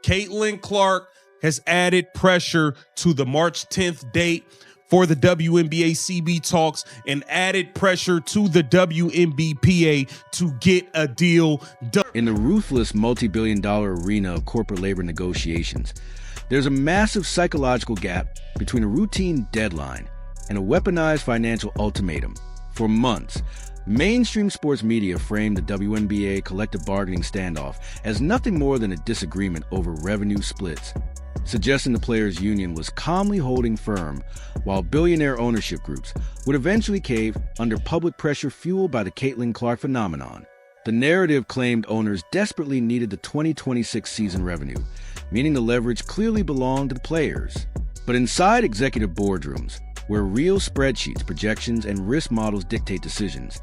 Caitlin Clark has added pressure to the March 10th date for the WNBA CB talks and added pressure to the WNBPA to get a deal done. In the ruthless multi-billion-dollar arena of corporate labor negotiations, there's a massive psychological gap between a routine deadline and a weaponized financial ultimatum. For months, mainstream sports media framed the WNBA collective bargaining standoff as nothing more than a disagreement over revenue splits, suggesting the players' union was calmly holding firm while billionaire ownership groups would eventually cave under public pressure fueled by the Caitlin Clark phenomenon. The narrative claimed owners desperately needed the 2026 season revenue, meaning the leverage clearly belonged to the players. But inside executive boardrooms, where real spreadsheets, projections, and risk models dictate decisions,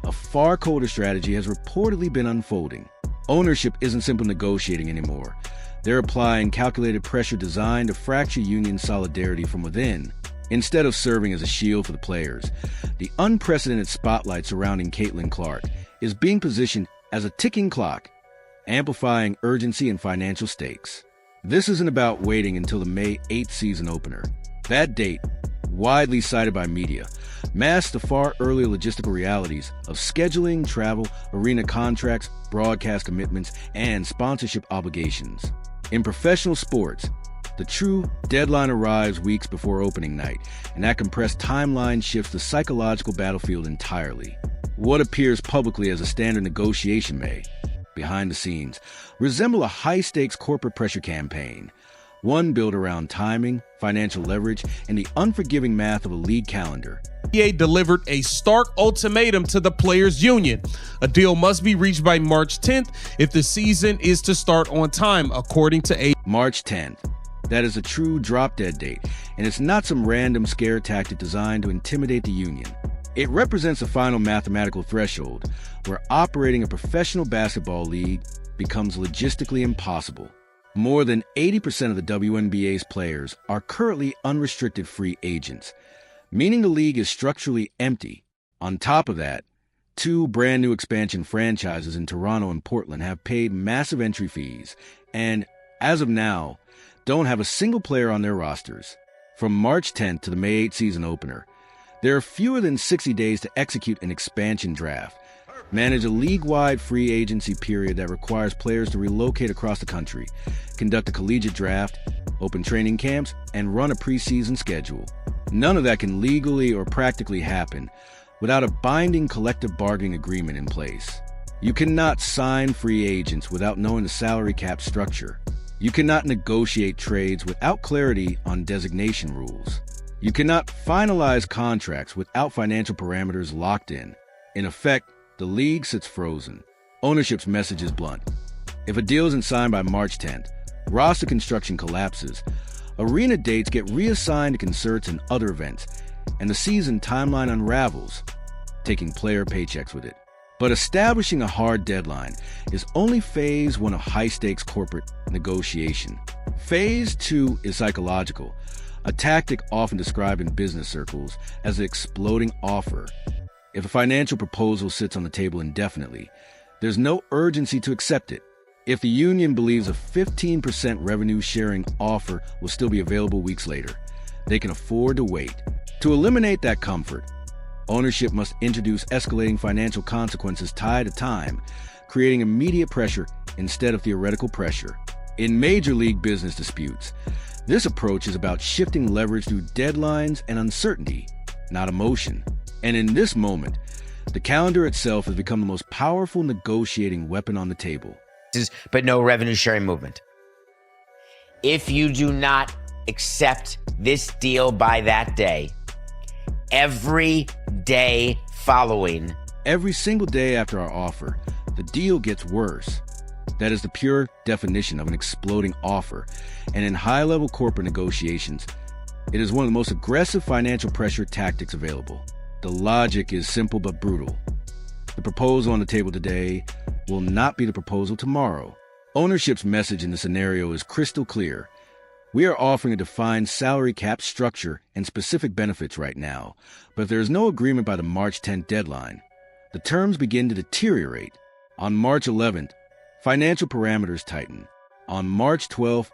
a far colder strategy has reportedly been unfolding. Ownership isn't simply negotiating anymore. They're applying calculated pressure designed to fracture union solidarity from within. Instead of serving as a shield for the players, the unprecedented spotlight surrounding Caitlin Clark is being positioned as a ticking clock, amplifying urgency and financial stakes. This isn't about waiting until the May 8th season opener. That date, widely cited by media, masks the far earlier logistical realities of scheduling, travel, arena contracts, broadcast commitments, and sponsorship obligations. In professional sports, the true deadline arrives weeks before opening night, and that compressed timeline shifts the psychological battlefield entirely. What appears publicly as a standard negotiation may, behind the scenes, resemble a high-stakes corporate pressure campaign, one built around timing, financial leverage, and the unforgiving math of a league calendar. NBA delivered a stark ultimatum to the players' union. A deal must be reached by March 10th if the season is to start on time, according to March 10th. That is a true drop-dead date, and it's not some random scare tactic designed to intimidate the union. It represents a final mathematical threshold where operating a professional basketball league becomes logistically impossible. More than 80% of the WNBA's players are currently unrestricted free agents, meaning the league is structurally empty. On top of that, two brand new expansion franchises in Toronto and Portland have paid massive entry fees and, as of now, don't have a single player on their rosters. From March 10th to the May 8th season opener, there are fewer than 60 days to execute an expansion draft, manage a league-wide free agency period that requires players to relocate across the country, conduct a collegiate draft, open training camps, and run a preseason schedule. None of that can legally or practically happen without a binding collective bargaining agreement in place. You cannot sign free agents without knowing the salary cap structure. You cannot negotiate trades without clarity on designation rules. You cannot finalize contracts without financial parameters locked in. In effect, the league sits frozen. Ownership's message is blunt. If a deal isn't signed by March 10th, roster construction collapses, arena dates get reassigned to concerts and other events, and the season timeline unravels, taking player paychecks with it. But establishing a hard deadline is only phase one of high-stakes corporate negotiation. Phase two is psychological, a tactic often described in business circles as an exploding offer. If a financial proposal sits on the table indefinitely, there's no urgency to accept it. If the union believes a 15% revenue-sharing offer will still be available weeks later, they can afford to wait. To eliminate that comfort, ownership must introduce escalating financial consequences tied to time, creating immediate pressure instead of theoretical pressure. In major league business disputes, this approach is about shifting leverage through deadlines and uncertainty, not emotion. And in this moment, the calendar itself has become the most powerful negotiating weapon on the table. But no revenue sharing movement. If you do not accept this deal by that day, every day following, every single day after our offer, the deal gets worse. That is the pure definition of an exploding offer. And in high-level corporate negotiations, it is one of the most aggressive financial pressure tactics available. The logic is simple but brutal. The proposal on the table today will not be the proposal tomorrow. Ownership's message in the scenario is crystal clear. We are offering a defined salary cap structure and specific benefits right now, but if there is no agreement by the March 10th deadline, the terms begin to deteriorate. On March 11th, financial parameters tighten. On March 12th,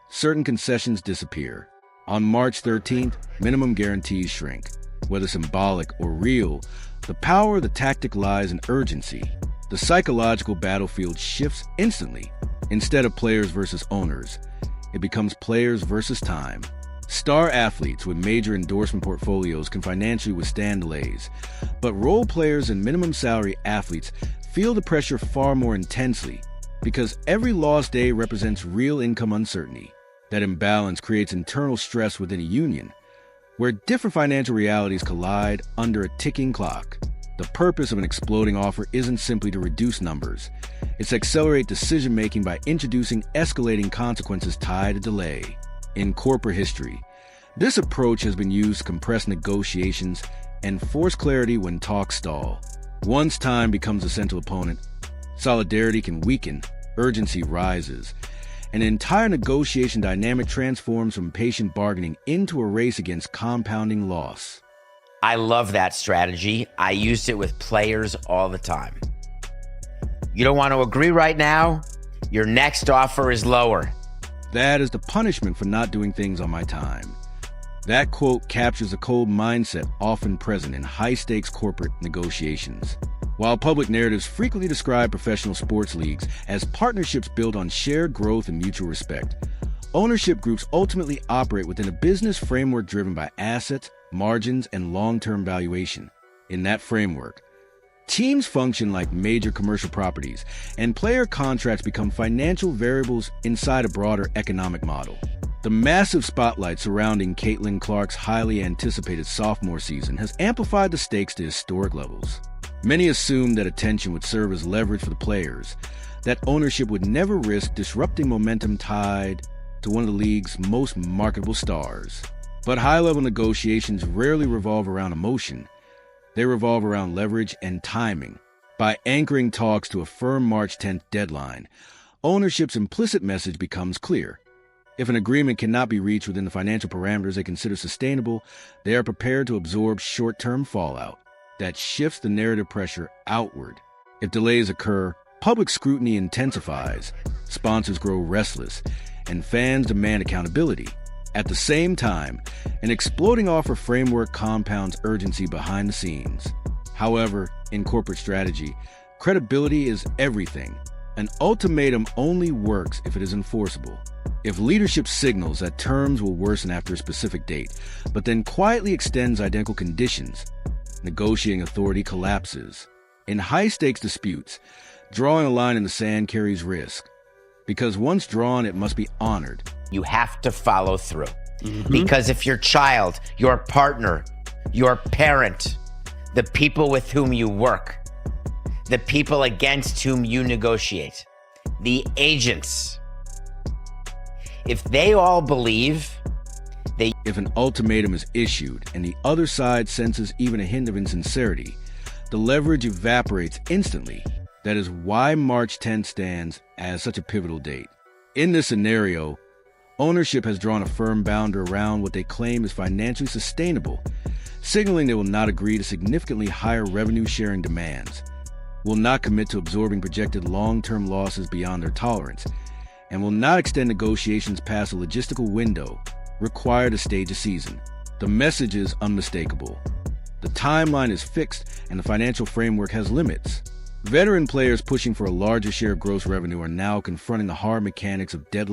certain concessions disappear. On March 13th, minimum guarantees shrink. Whether symbolic or real, the power of the tactic lies in urgency. The psychological battlefield shifts instantly. Instead of players versus owners, it becomes players versus time. Star athletes with major endorsement portfolios can financially withstand delays, but role players and minimum salary athletes feel the pressure far more intensely because every lost day represents real income uncertainty. That imbalance creates internal stress within a union, where different financial realities collide under a ticking clock. The purpose of an exploding offer isn't simply to reduce numbers. It's to accelerate decision-making by introducing escalating consequences tied to delay. In corporate history, this approach has been used to compress negotiations and force clarity when talks stall. Once time becomes a central opponent, solidarity can weaken, urgency rises. An entire negotiation dynamic transforms from patient bargaining into a race against compounding loss. I love that strategy. I use it with players all the time. You don't want to agree right now? Your next offer is lower. That is the punishment for not doing things on my time. That quote captures a cold mindset often present in high-stakes corporate negotiations. While public narratives frequently describe professional sports leagues as partnerships built on shared growth and mutual respect, ownership groups ultimately operate within a business framework driven by assets, margins, and long-term valuation. In that framework, teams function like major commercial properties, and player contracts become financial variables inside a broader economic model. The massive spotlight surrounding Caitlin Clark's highly anticipated sophomore season has amplified the stakes to historic levels. Many assumed that attention would serve as leverage for the players, that ownership would never risk disrupting momentum tied to one of the league's most marketable stars. But high-level negotiations rarely revolve around emotion. They revolve around leverage and timing. By anchoring talks to a firm March 10th deadline, ownership's implicit message becomes clear. If an agreement cannot be reached within the financial parameters they consider sustainable, they are prepared to absorb short-term fallout. That shifts the narrative pressure outward. If delays occur, public scrutiny intensifies, sponsors grow restless, and fans demand accountability. At the same time, an exploding offer framework compounds urgency behind the scenes. However, in corporate strategy, credibility is everything. An ultimatum only works if it is enforceable. If leadership signals that terms will worsen after a specific date, but then quietly extends identical conditions, negotiating authority collapses. In high-stakes disputes, drawing a line in the sand carries risk. Because once drawn, it must be honored. You have to follow through. Because if your child, your partner, your parent, the people with whom you work, the people against whom you negotiate, the agents, if they all believe If an ultimatum is issued and the other side senses even a hint of insincerity, the leverage evaporates instantly. That is why March 10th stands as such a pivotal date. In this scenario, ownership has drawn a firm boundary around what they claim is financially sustainable, signaling they will not agree to significantly higher revenue-sharing demands, will not commit to absorbing projected long-term losses beyond their tolerance, and will not extend negotiations past a logistical window required to stage a season. The message is unmistakable. The timeline is fixed and the financial framework has limits. Veteran players pushing for a larger share of gross revenue are now confronting the hard mechanics of deadline